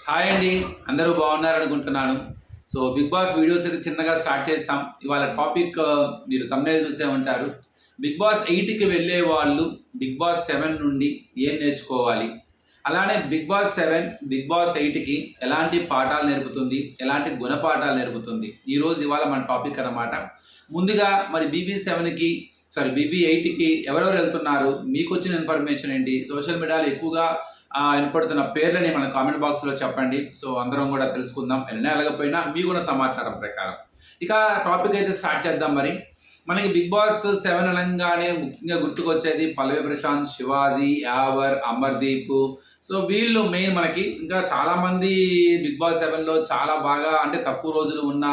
Hi అండి, అందరూ బాగున్నారనుకుంటున్నాను. So big boss videos అయితే చిన్నగా స్టార్ట్ చేసాం. ఇవాళ టాపిక్ మీరు థంబ్‌నెయిల్ చూసే ఉంటారు. బిగ్ బాస్ 8కి వెళ్ళే వాళ్ళు బిగ్ బాస్ 7 నుండి ఏం నేర్చుకోవాలి? అలానే బిగ్ బాస్ 7 బిగ్ బాస్ 8కి ఎలాంటి పాఠాలు నేర్పుతుంది? ఎలాంటి గుణపాఠాలు నేర్పుతుంది? ఇవాళ మన టాపిక్ అన్నమాట. ముందుగా మరి బీబీ 8కి ఎవరెవరు వెళ్తున్నారు? మీకొచ్చిన ఇన్ఫర్మేషన్ ఏంటి? సోషల్ మీడియాలో ఎక్కువగా వినపడుతున్న పేర్లని మన కామెంట్ బాక్స్లో చెప్పండి. సో అందరం కూడా తెలుసుకుందాం. వెళ్ళినా వెళ్ళకపోయినా మీకున్న సమాచారం ప్రకారం. ఇక టాపిక్ అయితే స్టార్ట్ చేద్దాం. మనకి బిగ్ బాస్ 7 అనగానే ముఖ్యంగా గుర్తుకొచ్చేది పల్లవి ప్రశాంత్, శివాజీ, యావర్, అమర్దీప్. సో వీళ్ళు మెయిన్ మనకి. ఇంకా చాలామంది బిగ్ బాస్ 7లో చాలా బాగా, అంటే తక్కువ రోజులు ఉన్న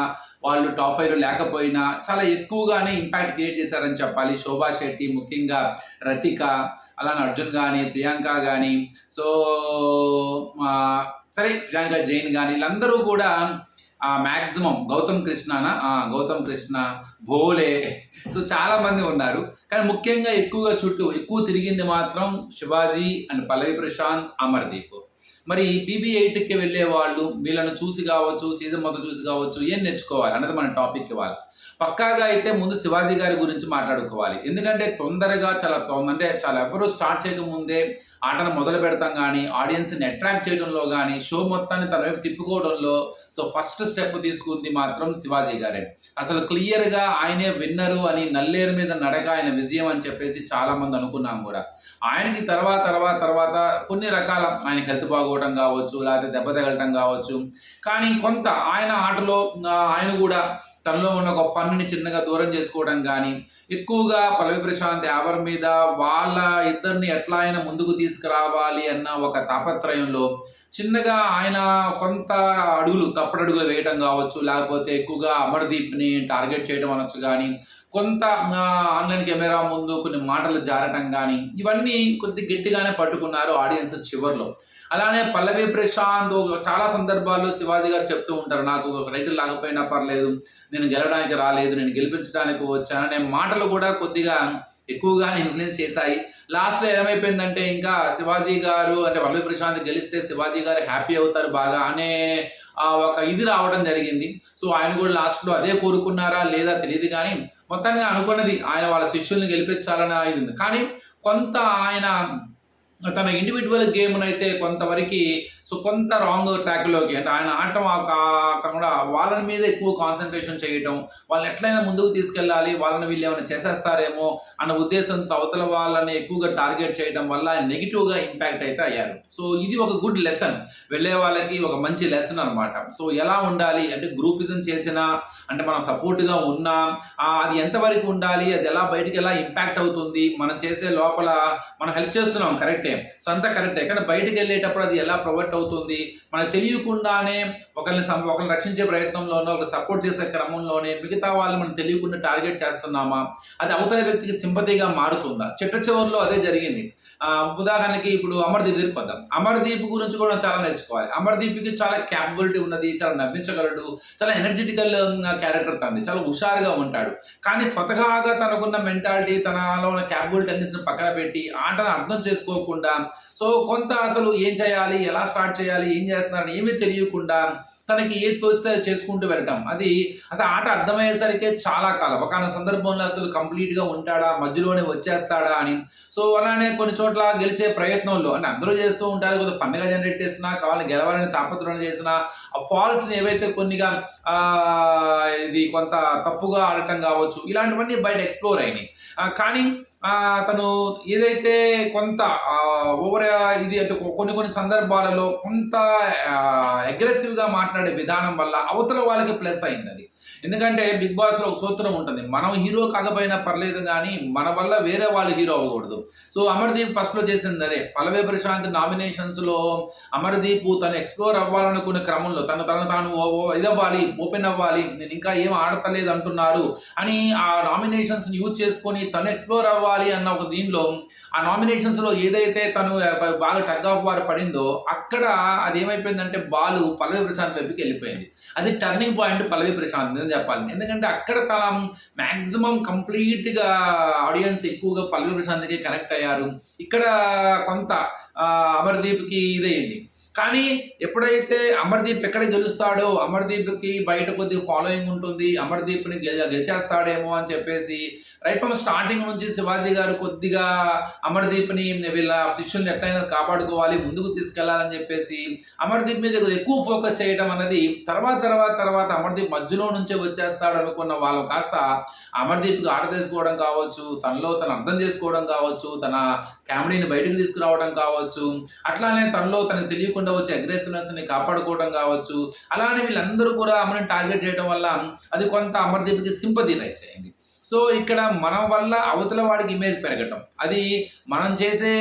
వాళ్ళు టాప్ 5లో లేకపోయినా చాలా ఎక్కువగానే ఇంపాక్ట్ క్రియేట్ చేశారని చెప్పాలి. శోభా శెట్టి, ముఖ్యంగా రతిక, అలానే అర్జున్ కానీ, ప్రియాంక కానీ, సో సరే ప్రియాంక జైన్ కానీ, వీళ్ళందరూ కూడా మ్యాక్సిమం గౌతమ్ కృష్ణ, భోలే, సో చాలామంది ఉన్నారు. కానీ ముఖ్యంగా ఎక్కువ తిరిగింది మాత్రం శివాజీ అండ్ పల్లవి ప్రశాంత్, అమర్దీప్. మరి బీబీ 8కి వెళ్ళే వాళ్ళు వీళ్ళను చూసి కావచ్చు, సీజన్ మొత్తం చూసి కావచ్చు, ఏం నేర్చుకోవాలి అన్నది మన టాపిక్ ఇవ్వాలి. పక్కాగా అయితే ముందు శివాజీ గారి గురించి మాట్లాడుకోవాలి. ఎందుకంటే తొందరగా చాలా ఎవరు స్టార్ట్ చేయకముందే ఆటను మొదలు పెడతాం కానీ, ఆడియన్స్ని అట్రాక్ట్ చేయడంలో కానీ, షో మొత్తాన్ని తన వైపు తిప్పుకోవడంలో సో ఫస్ట్ స్టెప్ తీసుకుంది మాత్రం శివాజీ గారే. అసలు క్లియర్గా ఆయనే విన్నరు అని, నల్లేరు మీద నడక ఆయన విజయం అని చెప్పేసి చాలామంది అనుకున్నాం కూడా. ఆయనకి తర్వాత కొన్ని రకాల ఆయనకి హెల్త్ బాగోవడం కావచ్చు, లేకపోతే దెబ్బ తగలటం కావచ్చు. కానీ కొంత ఆయన ఆటలో ఆయన కూడా తనలో ఉన్న ఒక ఫన్ని చిన్నగా దూరం చేసుకోవడం కానీ, ఎక్కువగా పల్లవి ప్రశాంత్, యావర్ మీద వాళ్ళ ఇద్దరిని ఎట్లా ఆయన ముందుకు తీసుకురావాలి అన్న ఒక తాపత్రయంలో చిన్నగా ఆయన కొంత తప్పుడడుగులు వేయడం కావచ్చు, లేకపోతే ఎక్కువగా అమర్దీప్ని టార్గెట్ చేయడం అనొచ్చు కానీ, కొంత ఆన్లైన్ కెమెరా ముందు కొన్ని మాటలు జారటం కానీ, ఇవన్నీ కొద్ది గట్టిగానే పట్టుకున్నారు ఆడియన్స్ చివర్లో. అలానే పల్లవి ప్రశాంత్ చాలా సందర్భాల్లో శివాజీ గారు చెప్తూ ఉంటారు, నాకు రైతులు లేకపోయినా పర్లేదు, నేను గెలవడానికి రాలేదు, నేను గెలిపించడానికి వచ్చాననే మాటలు కూడా కొద్దిగా ఎక్కువగానే ఇన్ఫ్లుయెన్స్ చేశాయి. లాస్ట్లో ఏమైపోయిందంటే, ఇంకా శివాజీ గారు అంటే పల్లవి ప్రశాంత్ గెలిస్తే శివాజీ గారు హ్యాపీ అవుతారు బాగా అనే ఒక ఇది రావడం జరిగింది. సో ఆయన కూడా లాస్ట్లో అదే కోరుకున్నారా లేదా తెలియదు కానీ, మొత్తంగా అనుకున్నది ఆయన వాళ్ళ శిష్యుల్ని గెలిపించాలని ఇది ఉంది. కానీ కొంత ఆయన తన ఇండివిజువల్ గేమ్నైతే కొంతవరకు కొంత రాంగ్ ట్రాక్లోకి, అంటే ఆయన ఆడటం కాకుండా వాళ్ళ మీద ఎక్కువ కాన్సన్ట్రేషన్ చేయటం, వాళ్ళని ఎట్లయినా ముందుకు తీసుకెళ్ళాలి, వాళ్ళని వీళ్ళు ఏమైనా చేసేస్తారేమో అన్న ఉద్దేశంతో అవతల వాళ్ళని ఎక్కువగా టార్గెట్ చేయడం వల్ల ఆయన నెగిటివ్గా ఇంపాక్ట్ అయితే అయ్యారు. సో ఇది ఒక గుడ్ లెసన్, వెళ్ళే వాళ్ళకి ఒక మంచి లెసన్ అనమాట. సో ఎలా ఉండాలి అంటే, గ్రూపిజం చేసినా, అంటే మనం సపోర్ట్గా ఉన్నా అది ఎంతవరకు ఉండాలి, అది బయటికి ఎలా ఇంపాక్ట్ అవుతుంది, మనం చేసే లోపల మనం హెల్ప్ చేస్తున్నాం కరెక్టే, సో అంతా కరెక్టే, కానీ బయటకు వెళ్ళేటప్పుడు అది ఎలా ప్రొవైడ్ అవుతుంది, మనకు తెలియకుండానే ఒకరిని రక్షించే ప్రయత్నంలోనో, ఒక సపోర్ట్ చేసే క్రమంలోనే మిగతా వాళ్ళు మనం తెలియకుండా టార్గెట్ చేస్తున్నామా, అది అవతల వ్యక్తికి సింపతిగా మారుతుందా? చివరిలో అదే జరిగింది. ఉదాహరణకి ఇప్పుడు అమర్దీప్ దగ్గరికి వద్దాం. అమర్దీప్ గురించి కూడా చాలా నేర్చుకోవాలి. అమర్దీప్కి చాలా క్యాపబిలిటీ ఉన్నది, చాలా నవ్వించగలడు, చాలా ఎనర్జెటికల్ క్యారెక్టర్ తంది, చాలా హుషారుగా ఉంటాడు. కానీ స్వతహాగా తనకున్న మెంటాలిటీ, తనలో ఉన్న క్యాపబిలిటీ అన్నిటిని పక్కన పెట్టి ఆటను అర్థం చేసుకోకుండా, సో కొంత అసలు ఏం చేయాలి, ఎలా స్టార్ట్ చేయాలి, ఏం చేస్తున్నారని ఏమీ తెలియకుండా తనకి ఏ తోస్తే చేసుకుంటూ వెళ్ళటం, అది అసలు ఆట అర్థమయ్యేసరికి చాలా కాలం, ఒక సందర్భంలో అసలు కంప్లీట్గా ఉంటాడా, మధ్యలోనే వచ్చేస్తాడా అని. సో అలానే కొన్ని చోట్ల గెలిచే ప్రయత్నంలో, అంటే అందరూ చేస్తూ ఉంటారు, కొంచెం ఫన్గా జనరేట్ చేసినా, కావాలని గెలవాలని తాపత్రయం చేసినా, ఆ ఫాల్స్ని ఏవైతే కొన్నిగా ఇది కొంత తప్పుగా ఆడటం కావచ్చు, ఇలాంటివన్నీ బయట ఎక్స్ప్లోర్ అయినాయి. కానీ తను ఏదైతే కొంత ఓవర్ ఇది అంటే కొన్ని సందర్భాలలో కొంత అగ్రెసివ్గా మాట్లాడే విధానం వల్ల అవతల వాళ్ళకి ప్లస్ అయింది అది. ఎందుకంటే బిగ్ బాస్లో ఒక సూత్రం ఉంటుంది, మనం హీరో కాకపోయినా పర్లేదు కానీ మన వల్ల వేరే వాళ్ళు హీరో అవ్వకూడదు. సో అమర్దీప్ ఫస్ట్లో చేసింది అదే. పల్లవి ప్రశాంత్ నామినేషన్స్లో అమర్దీప్ తను ఎక్స్ప్లోర్ అవ్వాలనుకునే క్రమంలో తాను ఇదవ్వాలి, ఓపెన్ అవ్వాలి, నేను ఇంకా ఏం ఆడతలేదు అంటున్నారు అని ఆ నామినేషన్స్ని యూజ్ చేసుకొని తను ఎక్స్ప్లోర్ అవ్వాలి అన్న ఒక దీనిలో, ఆ నామినేషన్స్లో ఏదైతే తను బాగా టగ్ ఆఫ్ వార్ పడిందో అక్కడ అది ఏమైపోయిందంటే బాలు పల్లవి ప్రశాంత్ వైపుకి వెళ్ళిపోయింది. అది టర్నింగ్ పాయింట్ పల్లవి ప్రశాంత్ అని చెప్పాలి. ఎందుకంటే అక్కడ తన మ్యాక్సిమం కంప్లీట్గా ఆడియన్స్ ఎక్కువగా పల్లవి ప్రశాంత్కి కనెక్ట్ అయ్యారు. ఇక్కడ కొంత అమర్దీప్కి ఇదయ్యింది. కానీ ఎప్పుడైతే అమర్దీప్ ఎక్కడ గెలుస్తాడో, అమర్దీప్‌కి బయట కొద్దిగా ఫాలోయింగ్ ఉంటుంది. అమర్దీప్‌ని గెలిచేస్తాడేమో అని చెప్పేసి రైట్ ఫ్రమ్ స్టార్టింగ్ నుంచి శివాజీ గారు కొద్దిగా అమర్దీప్‌ని వీళ్ళ శిష్యుల్ని ఎట్లయినా కాపాడుకోవాలి, ముందుకు తీసుకెళ్లాలని చెప్పేసి అమర్దీప్ మీద ఎక్కువ ఫోకస్ చేయడం అన్నది తర్వాత అమర్దీప్ మధ్యలో నుంచే వచ్చేస్తాడు అనుకున్న వాళ్ళు కాస్త అమర్దీప్‌కి ఆట తీసుకోవడం కావచ్చు, తనలో తను అర్థం చేసుకోవడం కావచ్చు, తన కామెడీని బయటకు తీసుకురావడం కావచ్చు, అట్లానే తనలో తనకు తెలియకుండా వచ్చే అగ్రెసివ్‌నెస్‌ని కాపాడుకోవడం కావచ్చు. అలానే వీళ్ళందరూ కూడా అమర్‌ని టార్గెట్ చేయడం వల్ల అది కొంత అమర్దీప్‌కి సింపతి రైజ్ అయింది. సో ఇక్కడ మన వల్ల అవతల వాడికి ఇమేజ్ పెరగటం, అది మనం చేసే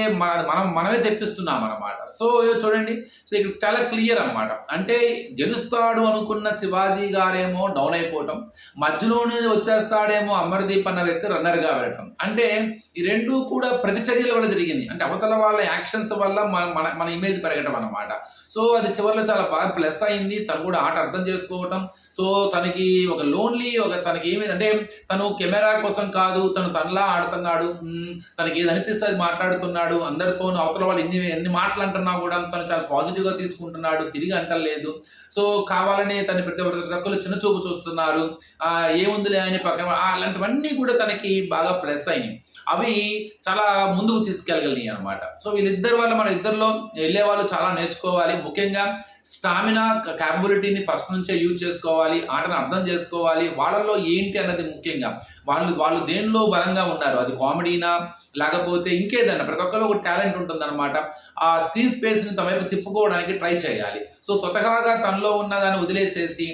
మనమే తెప్పిస్తున్నాం అన్నమాట. సో చూడండి, సో ఇక్కడ చాలా క్లియర్ అన్నమాట. అంటే గెలుస్తాడు అనుకున్న శివాజీ గారేమో డౌన్ అయిపోవటం, మధ్యలోనే వచ్చేస్తాడేమో అమర్దీప్ అన్న వ్యక్తి రన్నర్గా వెళ్ళటం. అంటే ఈ రెండు కూడా ప్రతిచర్యల వల్ల జరిగింది. అంటే అవతల వాళ్ళ యాక్షన్స్ వల్ల మన ఇమేజ్ పెరగటం అన్నమాట. సో అది చివరిలో చాలా బాగా ప్లస్ అయింది. తను కూడా ఆట అర్థం చేసుకోవటం. సో తనకి ఒక లోన్లీ తనకి ఏమి అంటే తను కెమెరా కోసం కాదు, తనలా ఆడుతున్నాడు, తనకి ఏది అనిపిస్తే అది మాట్లాడుతున్నాడు, అందరితో అవతల వాళ్ళు ఎన్ని మాటలు అంటున్నా కూడా తను చాలా పాజిటివ్గా తీసుకుంటున్నాడు, తిరిగి అంటలేదు. సో కావాలని తను ప్రతి ఒక్కరు చిన్న చూపు చూస్తున్నారు, ఏముందిలే అని పక్కన అలాంటివన్నీ కూడా తనకి బాగా ప్లస్ అయినాయి. అవి చాలా ముందుకు తీసుకెళ్ళగలిగాయి అనమాట. సో వీళ్ళిద్దరి వల్ల మన ఇద్దరిలో వెళ్ళే వాళ్ళు చాలా నేర్చుకోవాలి. ముఖ్యంగా స్టామినా క్యాపబిలిటీని ఫస్ట్ నుంచే యూజ్ చేసుకోవాలి, ఆటను అర్థం చేసుకోవాలి, వాళ్ళలో ఏంటి అన్నది ముఖ్యంగా వాళ్ళు దేనిలో బలంగా ఉన్నారు, అది కామెడీనా లేకపోతే ఇంకేదన్నా, ప్రతి ఒక్కరిలో ఒక టాలెంట్ ఉంటుందన్నమాట. ఆ స్క్రీన్ స్పేస్ని తమ వైపు తిప్పుకోవడానికి ట్రై చేయాలి. సో స్వతహాగా తనలో ఉన్న దాన్ని వదిలేసేసి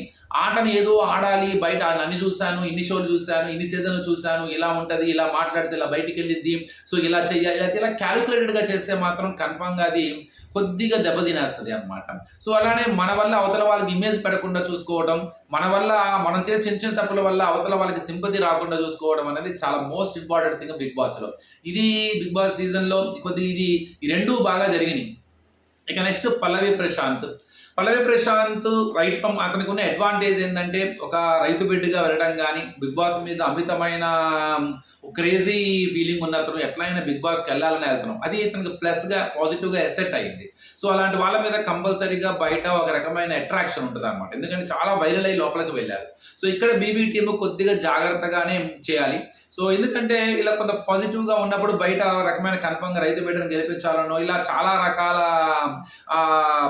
ఆటను ఏదో ఆడాలి, బయట అన్ని చూశాను, ఇన్ని షోలు చూశాను, ఇన్ని సీజన్లు చూశాను, ఇలా ఉంటుంది, ఇలా మాట్లాడితే ఇలా బయటికి వెళ్ళిద్ది, సో ఇలా చెయ్యాలి, ఇలా క్యాలిక్యులేటెడ్గా చేస్తే మాత్రం కన్ఫామ్గా అది కొద్దిగా దెబ్బతినేస్తుంది అనమాట. సో అలానే మన వల్ల అవతల వాళ్ళకి ఇమేజ్ పెరగకుండా చూసుకోవడం, మన వల్ల మనం చేసే చిన్న తప్పుల వల్ల అవతల వాళ్ళకి సింపతి రాకుండా చూసుకోవడం అనేది చాలా మోస్ట్ ఇంపార్టెంట్ థింగ్ బిగ్ బాస్లో. ఇది బిగ్ బాస్ సీజన్లో కొద్దిగా ఈ రెండు బాగా జరిగినాయి. ఇక next Pallavi Prashanth right from అతనికి ఉన్న అడ్వాంటేజ్ ఏంటంటే ఒక రైతు బిడ్డగా వెళ్ళడం కానీ, బిగ్ బాస్ మీద అమితమైన క్రేజీ ఫీలింగ్ ఉన్న అతను ఎట్లయినా బిగ్ బాస్కి వెళ్ళాలని వెళ్తున్నాం, అది ఇతనికి ప్లస్గా పాజిటివ్గా ఎసెట్ అయ్యింది. సో అలాంటి వాళ్ళ మీద కంపల్సరీగా బయట ఒక రకమైన అట్రాక్షన్ ఉంటుంది అనమాట, ఎందుకంటే చాలా వైరల్ అయ్యి లోపలికి వెళ్ళారు. సో ఇక్కడ బీబీ టీమ్ కొద్దిగా జాగ్రత్తగానే చేయాలి. సో ఎందుకంటే ఇలా కొంత పాజిటివ్గా ఉన్నప్పుడు బయట రకమైన కన్ఫర్మ్గా రైతు బిడ్డను గెలిపించాలనో ఇలా చాలా రకాల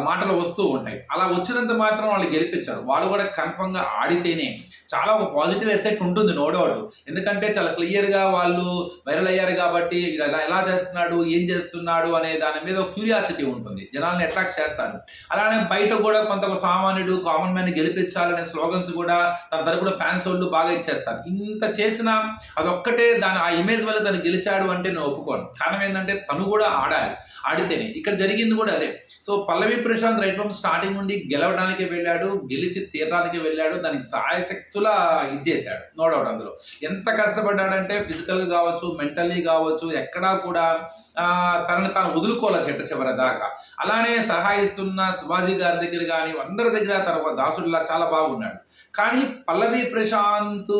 మాటలు వస్తూ ఉంటాయి. అలా వచ్చినంత మాత్రం వాళ్ళు గెలిపించారు, వాళ్ళు కూడా కన్ఫర్మ్గా ఆడితేనే చాలా ఒక పాజిటివ్ ఎఫెక్ట్ ఉంటుంది, నో డౌట్. ఎందుకంటే చాలా క్లియర్గా వాళ్ళు వైరల్ అయ్యారు కాబట్టి ఎలా చేస్తున్నాడు, ఏం చేస్తున్నాడు అనే దాని మీద ఒక క్యూరియాసిటీ ఉంటుంది, జనాల్ని అట్రాక్ట్ చేస్తాడు. అలానే బయట కూడా కొంత సామాన్యుడు కామన్ మ్యాన్ గెలిపించాలనే స్లోగన్స్ కూడా తన తరపున ఫ్యాన్స్ వాళ్ళు బాగా ఇచ్చేస్తారు. ఇంత చేసినా అదొక్కటే ఆ ఇమేజ్ వల్ల తను గెలిచాడు అంటే నేను ఒప్పుకోను. కారణం ఏంటంటే తను కూడా ఆడాలి, ఆడితేనే. ఇక్కడ జరిగింది కూడా అదే. So Pallavi Prashanth right from starting నుండి గెలవడానికి వెళ్ళాడు, గెలిచి తీరడానికి వెళ్ళాడు, దానికి సాయశక్తులా ఇచ్చేసాడు, నో డౌట్. అందులో ఎంత కష్టపడ్డాడంటే ఫిజికల్గా కావచ్చు, మెంటల్లీ కావచ్చు, ఎక్కడా కూడా తనని తాను వదులుకోవాలి చెట్ట చివరి దాకా. అలానే సహాయిస్తున్న శివాజీ గారి దగ్గర కానీ అందరి దగ్గర తన దాసుడిలా చాలా బాగున్నాడు. కానీ పల్లవి ప్రశాంత్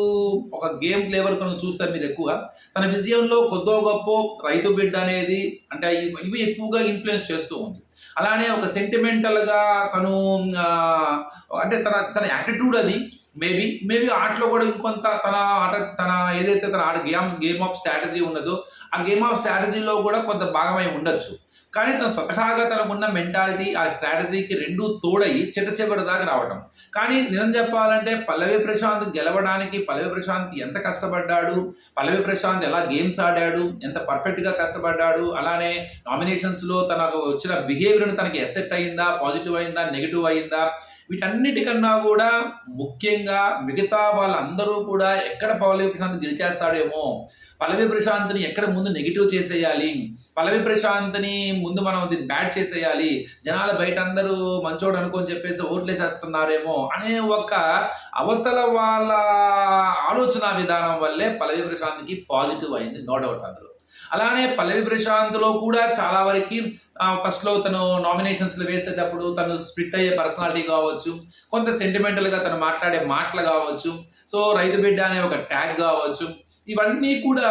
ఒక గేమ్ ఫ్లేవర్ కనుక చూస్తారు మీరు ఎక్కువ, తన విజయంలో కొద్దో గొప్ప రైతు బిడ్డ అనేది అంటే ఇవి ఎక్కువగా ఇన్ఫ్లుయెన్స్ చేస్తూ ఉంది. అలానే ఒక సెంటిమెంటల్గా తను అంటే తన యాటిట్యూడ్ అది మేబీ ఆటలో కూడా ఇంకొంత తన ఏదైతే తన గేమ్ ఆఫ్ స్ట్రాటజీ ఉన్నదో ఆ గేమ్ ఆఫ్ స్ట్రాటజీలో కూడా కొంత భాగమై ఉండొచ్చు. కానీ తను స్వతహాగా తనకున్న మెంటాలిటీ ఆ స్ట్రాటజీకి రెండూ తోడయి చివరి దాకా రావడం. కానీ నిజం చెప్పాలంటే పల్లవి ప్రశాంత్ గెలవడానికి పల్లవి ప్రశాంత్ ఎంత కష్టపడ్డాడు, పల్లవి ప్రశాంత్ ఎలా గేమ్స్ ఆడాడు, ఎంత పర్ఫెక్ట్గా కష్టపడ్డాడు, అలానే నామినేషన్స్లో తనకు వచ్చిన బిహేవియర్ తనకి ఎసెట్ అయిందా, పాజిటివ్ అయిందా, నెగిటివ్ అయిందా, వీటన్నిటికన్నా కూడా ముఖ్యంగా మిగతా వాళ్ళందరూ కూడా ఎక్కడ పల్లవి ప్రశాంత్ గెలిచేస్తాడేమో, పల్లవి ప్రశాంత్ని ఎక్కడ ముందు నెగిటివ్ చేసేయాలి, పల్లవి ప్రశాంత్ని ముందు మనం బ్యాట్ చేసేయాలి, జనాలు బయట అందరూ మంచోడు అనుకొని చెప్పేసి ఓట్లేసేస్తున్నారేమో అనే ఒక అవతల వాళ్ళ ఆలోచన విధానం వల్లే పల్లవి ప్రశాంత్కి పాజిటివ్ అయింది, నో డౌట్ అందులో. అలానే పల్లవి ప్రశాంత్లో కూడా చాలా వరకు ఫస్ట్‌లో తను నామినేషన్స్‌లో వేసేటప్పుడు తను స్ప్లిట్ అయ్యే పర్సనాలిటీ కావచ్చు, కొంత సెంటిమెంటల్‌గా తను మాట్లాడే మాటలు కావచ్చు, సో రైతు బిడ్డ అనే ఒక ట్యాగ్ కావచ్చు, ఇవన్నీ కూడా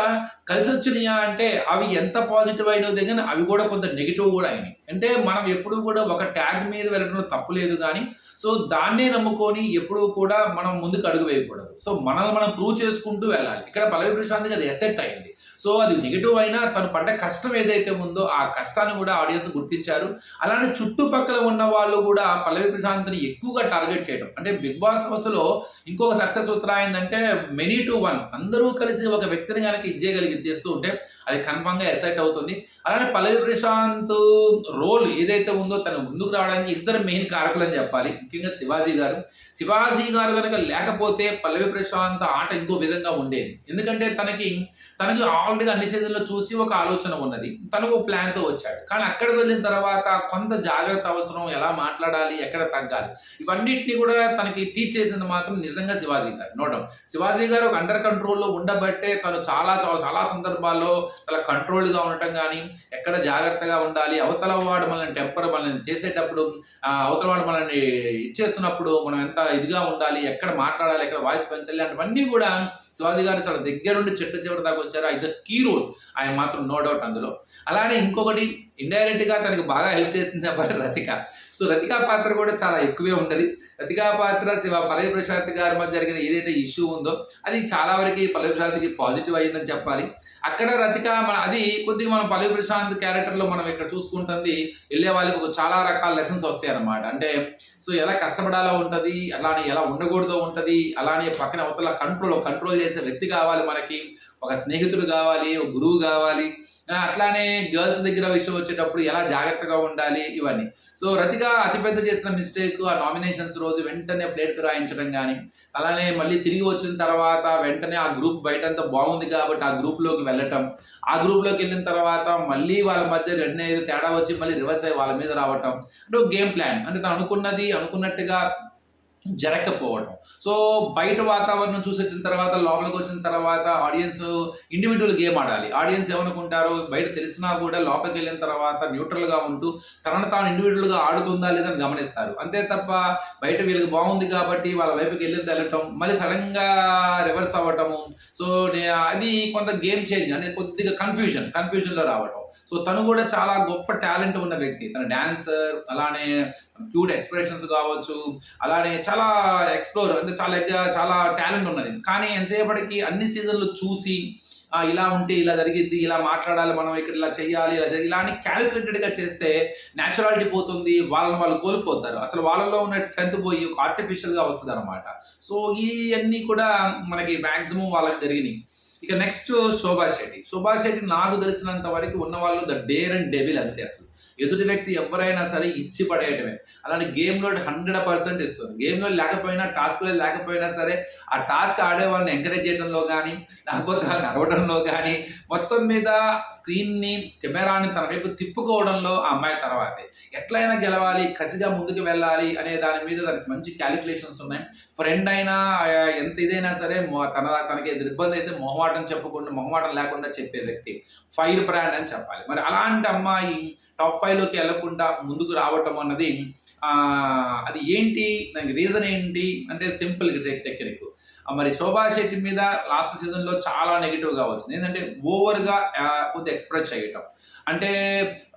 కలిసొచ్చినాయా అంటే అవి ఎంత పాజిటివ్ అయినో దగ్గర అవి కూడా కొంత నెగెటివ్ కూడా అయినాయి. అంటే మనం ఎప్పుడూ కూడా ఒక ట్యాగ్ మీద వెళ్ళడంలో తప్పు లేదు గానీ, సో దాన్నే నమ్ముకొని ఎప్పుడూ కూడా మనం ముందుకు అడుగు వేయకూడదు. సో మనల్ని మనం ప్రూవ్ చేసుకుంటూ వెళ్ళాలి. ఇక్కడ పల్లవి ప్రశాంత్‌కి అది ఎసెట్ అయింది. సో అది నెగెటివ్ అయినా తను పడ్డ కష్టం ఏదైతే ఉందో ఆ కష్టాన్ని కూడా ఆడియన్స్ గుర్తించారు. అలానే చుట్టుపక్కల ఉన్న వాళ్ళు కూడా పల్లవి ప్రశాంత్‌ని ఎక్కువగా టార్గెట్ చేయడం. అంటే 'బిగ్ బాస్' హౌస్‌లో ఇంకొక సక్సెస్ సూత్రం ఏందంటే మెనీ టు వన్ అందరూ కలిసి ఒక వ్యక్తిని గనక చేస్తూ ఉంటే అది కన్ఫర్మ్‌గా ఎసెట్ అవుతుంది. అలానే పల్లవి ప్రశాంత్ రోల్ ఏదైతే ఉందో తను ముందుకు రావడానికి ఇద్దరు మెయిన్ కారకులని చెప్పాలి. ముఖ్యంగా శివాజీ గారు. శివాజీ గారు గనక లేకపోతే పల్లవి ప్రశాంత్ ఆట ఇంకో విధంగా ఉండేది. ఎందుకంటే తనకి ఆల్రెడీ అన్ని సీజన్‌లో చూసి ఒక ఆలోచన ఉన్నది. తను ఒక ప్లాన్‌తో వచ్చాడు. కానీ అక్కడికి వెళ్ళిన తర్వాత కొంత జాగ్రత్త అవసరం. ఎలా మాట్లాడాలి? ఎక్కడ తగ్గాలి? ఇవన్నిటిని కూడా తనకి టీచ్ చేసింది మాత్రం నిజంగా శివాజీ గారు. No doubt. శివాజీ గారు ఒక అండర్ కంట్రోల్‌లో ఉండబట్టే తను చాలా సందర్భాల్లో చాలా కంట్రోల్డ్‌గా ఉండటం గానీ, ఎక్కడ జాగ్రత్తగా ఉండాలి, అవతల వాడు మనల్ని చేసేటప్పుడు అవతల వాడు మనల్ని ఇచ్చేస్తున్నప్పుడు మనం ఎంత ఇదిగా ఉండాలి, ఎక్కడ మాట్లాడాలి, ఎక్కడ వాయిస్ పెంచాలి, ఇలాంటివన్నీ కూడా శివాజీ గారు చాలా దగ్గరుండి చివరి దాకా వచ్చారు. It's a key role. ఆయన మాత్రం నో డౌట్ అందులో. అలానే ఇంకొకటి ఇండైరెక్ట్‌గా తనకి బాగా హెల్ప్ చేసింది ఎవరు? రతిక. సో రతిక పాత్ర కూడా చాలా ఎక్కువే ఉంటది. రతిక పాత్ర పల్లవి ప్రశాంత్ గారి మధ్య జరిగిన ఏదైతే ఇష్యూ ఉందో అది చాలా వరకి పల్లవి ప్రశాంత్‌కి పాజిటివ్ అయిందని చెప్పాలి. అక్కడ రతిక అది కొద్దిగా మనం పల్లవి ప్రశాంత్ క్యారెక్టర్‌లో మనం ఇక్కడ చూసుకుంటుంది ఎళ్ళే వాళ్ళకి చాలా రకాల లెసన్స్ వస్తాయన్నమాట. అంటే సో ఎలా కష్టపడాలో ఉంటది, అలానే ఎలా ఉండకూడదో ఉంటది, అలానే పక్కన అవతల కంట్రోల్ చేసే వ్యక్తి కావాలి మనకి. ఒక స్నేహితుడు కావాలి, ఒక గురువు కావాలి. అట్లానే గర్ల్స్ దగ్గర విషయం వచ్చేటప్పుడు ఎలా జాగ్రత్తగా ఉండాలి ఇవన్నీ. సో రతిక అతిపెద్ద చేసిన మిస్టేక్ ఆ నామినేషన్స్ రోజు వెంటనే ప్లేట్ ఫిరాయించడం గానీ, అలానే మళ్ళీ తిరిగి వచ్చిన తర్వాత వెంటనే ఆ గ్రూప్ బయటంతా బాగుంది కాబట్టి ఆ గ్రూప్‌లోకి వెళ్ళటం. ఆ గ్రూప్‌లోకి వెళ్ళిన తర్వాత మళ్ళీ వాళ్ళ మధ్య ఏదో తేడా వచ్చి మళ్ళీ రివర్స్ అయ్యి వాళ్ళ మీద రావటం. అంటే ఒక గేమ్ ప్లాన్. అంటే తను అనుకున్నట్టుగా జరగకపోవడం. సో బయట వాతావరణం చూసొచ్చిన తర్వాత లోపలికొచ్చిన తర్వాత ఆడియన్స్ ఇండివిడ్యువల్ గేమ్ ఆడాలి. ఆడియన్స్ ఏమనుకుంటారు, బయట తెలిసినా కూడా లోపలికెళ్ళిన తర్వాత న్యూట్రల్‌గా ఉంటూ తనను తాను ఇండివిడ్యువల్‌గా ఆడుతుందా లేదా అని గమనిస్తారు. అంతే తప్ప బయట వీళ్ళకి బాగుంది కాబట్టి వాళ్ళ వైపుకి వెళ్ళటం, మళ్ళీ సడెన్‌గా రివర్స్ అవ్వటము. సో అది కొంత గేమ్ చేంజ్ అంటే కొద్దిగా కన్‌ఫ్యూజన్‌లో రావటం. సో తను కూడా చాలా గొప్ప టాలెంట్ ఉన్న వ్యక్తి. తను డాన్సర్, అలానే క్యూట్ ఎక్స్‌ప్రెషన్స్ కావచ్చు, అలానే చాలా అంటే చాలా టాలెంట్ ఉన్నది. కానీ ఎంతసేపటికి అన్ని సీజన్‌లు చూసి ఇలా ఉంటే ఇలా జరిగిద్ది, ఇలా మాట్లాడాలి, మనం ఇక్కడ ఇలా చేయాలి, ఇలా అని క్యాలిక్యులేటెడ్‌గా చేస్తే నేచురాలిటీ పోతుంది. వాళ్ళని వాళ్ళు కోల్పోతారు. అసలు వాళ్ళలో ఉన్న స్ట్రెంత్ పోయి ఒక ఆర్టిఫిషియల్‌గా వస్తదనమాట. సో ఇయన్నీ కూడా మనకి మాక్సిమం వాళ్ళకి జరిగినియి. ఇక నెక్స్ట్ శోభా శెట్టి నాకు తెలిసినంత వరకు ఉన్నవాళ్ళు ద డేర్ అండ్ డెవిల్ అంతే అసలు. ఎదుటి వ్యక్తి ఎవరైనా సరే ఇచ్చి పడేయటమే. అలానే గేమ్‌లో 100% ఇస్తుంది. గేమ్‌లో లేకపోయినా, టాస్క్‌లో లేకపోయినా సరే, ఆ టాస్క్ ఆడే వాళ్ళని ఎంకరేజ్ చేయడంలో గానీ, లేకపోతే వాళ్ళని అరవడంలో గానీ, మొత్తం మీద స్క్రీన్‌ని, కెమెరాని తన వైపు తిప్పుకోవడంలో ఆ అమ్మాయి తర్వాతే. ఎట్లైనా గెలవాలి, కసిగా ముందుకు వెళ్ళాలి అనే దాని మీద దానికి మంచి క్యాలిక్యులేషన్స్ ఉన్నాయి. ఫ్రెండ్ అయినా ఎంత ఇదైనా సరే తనకి ఇబ్బంది అయితే మొహమాటం లేకుండా చెప్పే వ్యక్తి. ఫైర్ బ్రాండ్ అని చెప్పాలి. మరి అలాంటి అమ్మాయి టాప్ 5లోకి వెళ్ళకుండా ముందుకు రావటం అన్నది అది ఏంటి? దానికి రీజన్ ఏంటి? అంటే సింపుల్ టెక్నిక్. మరి శోభా శెట్టి మీద లాస్ట్ సీజన్‌లో చాలా నెగెటివ్‌గా వచ్చింది. ఏంటంటే ఓవర్‌గా కొద్దిగా ఎక్స్‌ప్రెస్ చేయటం. అంటే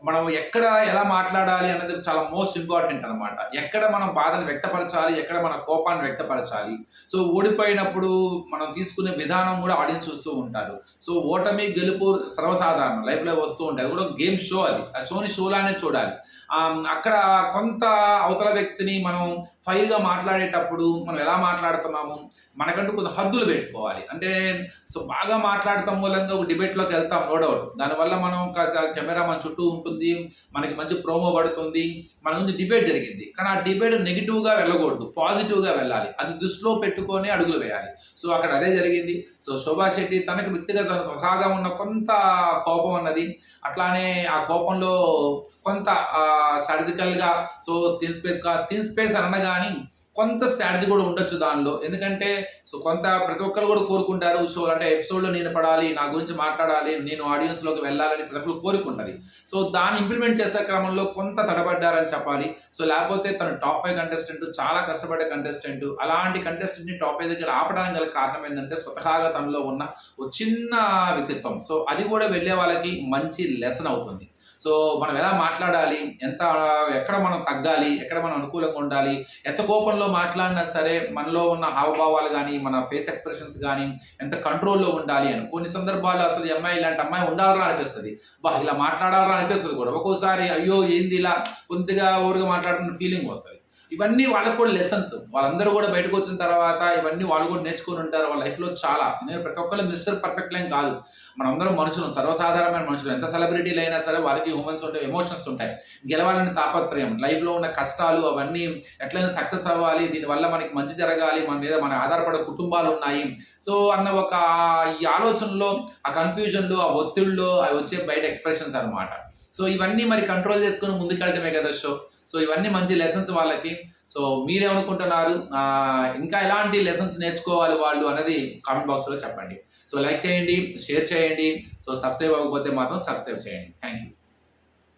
మనం ఎక్కడ ఎలా మాట్లాడాలి అన్నది చాలా మోస్ట్ ఇంపార్టెంట్ అనమాట. ఎక్కడ మనం బాధను వ్యక్తపరచాలి, ఎక్కడ మన కోపాన్ని వ్యక్తపరచాలి. సో ఓడిపోయినప్పుడు మనం తీసుకునే విధానం కూడా ఆడియన్స్ చూస్తూ ఉంటారు. సో ఓటమి, గెలుపు సర్వసాధారణం లైఫ్‌లో వస్తూ ఉంటాయి. అది కూడా గేమ్ షో అది. ఆ షోలానే చూడాలి. అక్కడ కొంత అవతల వ్యక్తిని మనం ఫైర్‌గా మాట్లాడేటప్పుడు మనం ఎలా మాట్లాడుతున్నాము, మనకంటూ కొంత హద్దులు పెట్టుకోవాలి. అంటే సో బాగా మాట్లాడటం మూలంగా ఒక డిబేట్‌లోకి వెళ్తాం నో డౌట్. దానివల్ల మనం కెమెరా మన చుట్టూ ఉంటుంది. మనకి మంచి ప్రోమో పడుతుంది. మన ముందు డిబేట్ జరిగింది. కానీ ఆ డిబేట్ నెగెటివ్‌గా వెళ్ళకూడదు. పాజిటివ్‌గా వెళ్ళాలి. అది దృష్టిలో పెట్టుకొని అడుగులు వేయాలి. సో అక్కడ అదే జరిగింది. సో శోభా శెట్టి తనకు వ్యక్తిగత స్వతహాగా ఉన్న కొంత కోపం అన్నది, అట్లానే ఆ కోపంలో కొంత సర్జికల్‌గా సో స్క్రీన్ స్పేస్ అనగాని కొంత స్ట్రాటజీ కూడా ఉండొచ్చు దానిలో. ఎందుకంటే సో కొంత ప్రతి ఒక్కరు కూడా కోరుకుంటారు. సో అంటే ఎపిసోడ్‌లో నేను పడాలి, నా గురించి మాట్లాడాలి, నేను ఆడియన్స్‌లోకి వెళ్ళాలని ప్రతి ఒక్కరికి కోరిక ఉంటది. సో దాన్ని ఇంప్లిమెంట్ చేసే క్రమంలో కొంత తడబడ్డారని చెప్పాలి. సో లేకపోతే తను టాప్ 5 కంటెస్టెంట్, చాలా కష్టపడే కంటెస్టెంట్. అలాంటి కంటెస్టెంట్‌ని టాప్ 5 దగ్గర ఆపడానికి గల కారణం ఏంటంటే స్వతహాగా తనలో ఉన్న ఓ చిన్న వ్యక్తిత్వం. సో అది కూడా వెళ్ళే వాళ్ళకి మంచి లెసన్ అవుతుంది. సో మనం ఎలా మాట్లాడాలి, ఎక్కడ మనం తగ్గాలి, ఎక్కడ మనం అనుకూలంగా ఉండాలి, ఎంత కోపంలో మాట్లాడినా సరే మనలో ఉన్న హావభావాలు కానీ, మన ఫేస్ ఎక్స్ప్రెషన్స్ కానీ ఎంత కంట్రోల్‌లో ఉండాలి అని. కొన్ని సందర్భాల్లో అసలు ఈ అమ్మాయి ఇలాంటి అమ్మాయి ఉండాలిరా అనిపిస్తది. ఇలా మాట్లాడాలిరా అనిపిస్తది కూడా. ఒక్కోసారి అయ్యో! ఏంది ఇలా కొద్దిగా ఓవర్‌గా మాట్లాడుతున్న ఫీలింగ్ వస్తది. ఇవన్నీ వాళ్ళకి కూడా లెసన్స్. వాళ్ళందరూ కూడా బయటకొచ్చిన తర్వాత ఇవన్నీ వాళ్ళు కూడా నేర్చుకొని ఉంటారు వాళ్ళ లైఫ్‌లో చాలా. నేను ప్రతి ఒక్కళ్ళు మిస్టర్ పర్ఫెక్ట్ ఏం కాదు. మనందరం మనుషులం. సర్వసాధారణమైన మనుషులు. ఎంత సెలబ్రిటీలైనా సరే వారికి హ్యూమన్స్ ఉంటాయి, ఎమోషన్స్ ఉంటాయి. గెలవాలని తాపత్రయం, లైఫ్‌లో ఉన్న కష్టాలు అవన్నీ ఎట్లైనా సక్సెస్ అవ్వాలి, దీనివల్ల మనకి మంచి జరగాలి, మన మీద మన ఆధారపడే కుటుంబాలున్నాయి. సో అన్న ఒక ఈ ఆలోచనలో, ఆ కన్‌ఫ్యూజన్‌లో, ఆ ఒత్తిడిలో అవి వచ్చే బయట ఎక్స్‌ప్రెషన్స్ అన్నమాట. సో ఇవన్నీ మరి కంట్రోల్ చేసుకొని ముందుకెళ్ళటమే కదా షో. సో ఇవన్నీ మంచి లెసన్స్ వాళ్ళకి. సో మీరేమనుకుంటున్నారు? ఇంకా ఎలాంటి లెసన్స్ నేర్చుకోవాలి వాళ్ళు అన్నది కామెంట్ బాక్స్‌లో చెప్పండి. సో లైక్ చేయండి, షేర్ చేయండి. సో సబ్స్క్రైబ్ అవ్వకపోతే మాత్రం సబ్స్క్రైబ్ చేయండి. Thank you.